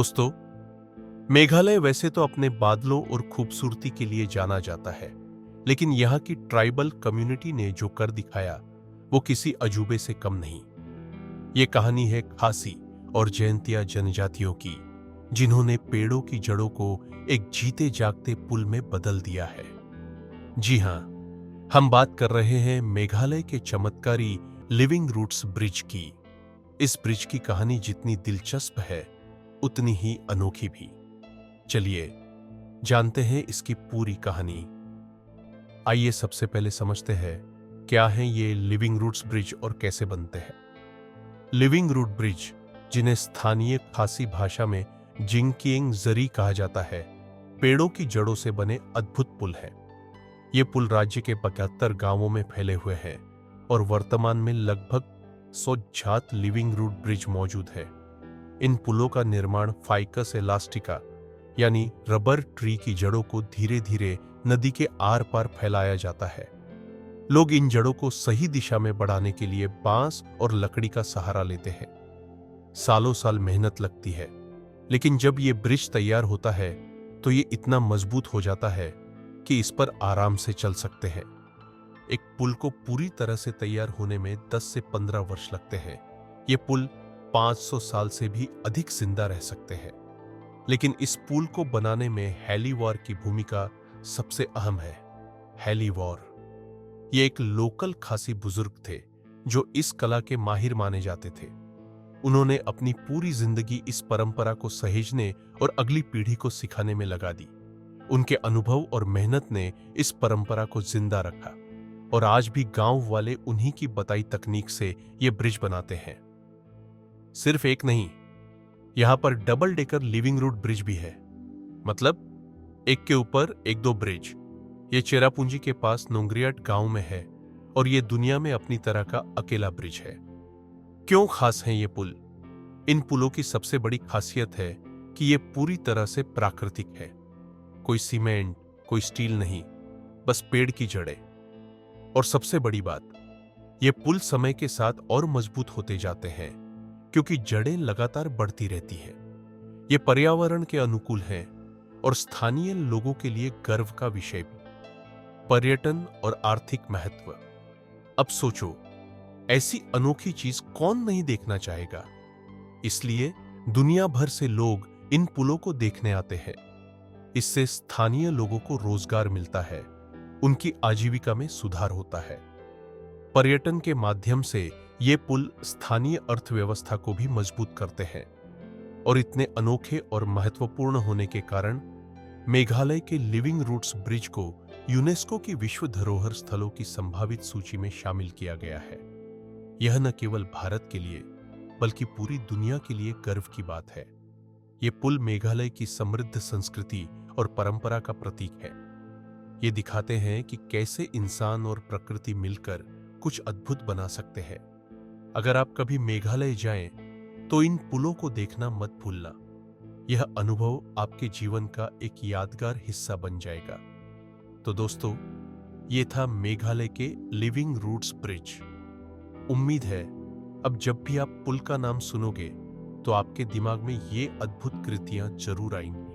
दोस्तों, मेघालय वैसे तो अपने बादलों और खूबसूरती के लिए जाना जाता है, लेकिन यहाँ की ट्राइबल कम्युनिटी ने जो कर दिखाया वो किसी अजूबे से कम नहीं। ये कहानी है खासी और जयंतिया जनजातियों की, जिन्होंने पेड़ों की जड़ों को एक जीते जागते पुल में बदल दिया है। जी हां, हम बात कर रहे हैं मेघालय के चमत्कारी लिविंग रूट्स ब्रिज की। इस ब्रिज की कहानी जितनी दिलचस्प है उतनी ही अनोखी भी। चलिए जानते हैं इसकी पूरी कहानी। आइए सबसे पहले समझते हैं क्या है ये लिविंग रूट्स ब्रिज और कैसे बनते हैं। लिविंग रूट ब्रिज, जिन्हें स्थानीय खासी भाषा में जिंगकियंग जरी कहा जाता है, पेड़ों की जड़ों से बने अद्भुत पुल है। ये पुल राज्य के 75 गांवों में फैले हुए हैं और वर्तमान में लगभग 100 जात लिविंग रूट ब्रिज मौजूद है। इन पुलों का निर्माण फाइकस एलास्टिका यानी रबर ट्री की जड़ों को धीरे धीरे नदी के आर पार फैलाया जाता है। लोग इन जड़ों को सही दिशा में बढ़ाने के लिए बांस और लकड़ी का सहारा लेते हैं। सालों साल मेहनत लगती है, लेकिन जब ये ब्रिज तैयार होता है तो ये इतना मजबूत हो जाता है कि इस पर आराम से चल सकते हैं। एक पुल को पूरी तरह से तैयार होने में 10 से 15 वर्ष लगते हैं। ये पुल 500 साल से भी अधिक जिंदा रह सकते हैं। लेकिन इस पुल को बनाने में हेलीवॉर की भूमिका सबसे अहम है। हेलीवॉर ये एक लोकल खासी बुजुर्ग थे जो इस कला के माहिर माने जाते थे। उन्होंने अपनी पूरी जिंदगी इस परंपरा को सहेजने और अगली पीढ़ी को सिखाने में लगा दी। उनके अनुभव और मेहनत ने इस परंपरा को जिंदा रखा और आज भी गांव वाले उन्हीं की बताई तकनीक से ये ब्रिज बनाते हैं। सिर्फ एक नहीं, यहां पर double decker living root bridge भी है, मतलब एक के ऊपर एक दो ब्रिज। ये चेरापूंजी के पास नोंगरियाट गांव में है और ये दुनिया में अपनी तरह का अकेला ब्रिज है। क्यों खास है ये पुल? इन पुलों की सबसे बड़ी खासियत है कि ये पूरी तरह से प्राकृतिक है। कोई सीमेंट, कोई स्टील नहीं, बस पेड़ की जड़ें। और सबसे बड़ी बात, ये पुल समय के साथ और मजबूत होते जाते हैं क्योंकि जड़ें लगातार बढ़ती रहती हैं। ये पर्यावरण के अनुकूल हैं और स्थानीय लोगों के लिए गर्व का विषय भी। पर्यटन और आर्थिक महत्व। अब सोचो, ऐसी अनोखी चीज कौन नहीं देखना चाहेगा? इसलिए दुनिया भर से लोग इन पुलों को देखने आते हैं। इससे स्थानीय लोगों को रोजगार मिलता है, उनकी आजीविका में सुधार होता है। पर्यटन के माध्यम से ये पुल स्थानीय अर्थव्यवस्था को भी मजबूत करते हैं और इतने अनोखे और महत्वपूर्ण होने के कारण मेघालय के लिविंग रूट्स ब्रिज को यूनेस्को की विश्व धरोहर स्थलों की संभावित सूची में शामिल किया गया है। यह न केवल भारत के लिए बल्कि पूरी दुनिया के लिए गर्व की बात है। ये पुल मेघालय की समृद्ध संस्कृति और परंपरा का प्रतीक है। ये दिखाते हैं कि कैसे इंसान और प्रकृति मिलकर कुछ अद्भुत बना सकते हैं। अगर आप कभी मेघालय जाएं तो इन पुलों को देखना मत भूलना। यह अनुभव आपके जीवन का एक यादगार हिस्सा बन जाएगा। तो दोस्तों, ये था मेघालय के लिविंग रूट्स ब्रिज। उम्मीद है अब जब भी आप पुल का नाम सुनोगे तो आपके दिमाग में ये अद्भुत कृतियां जरूर आएंगी।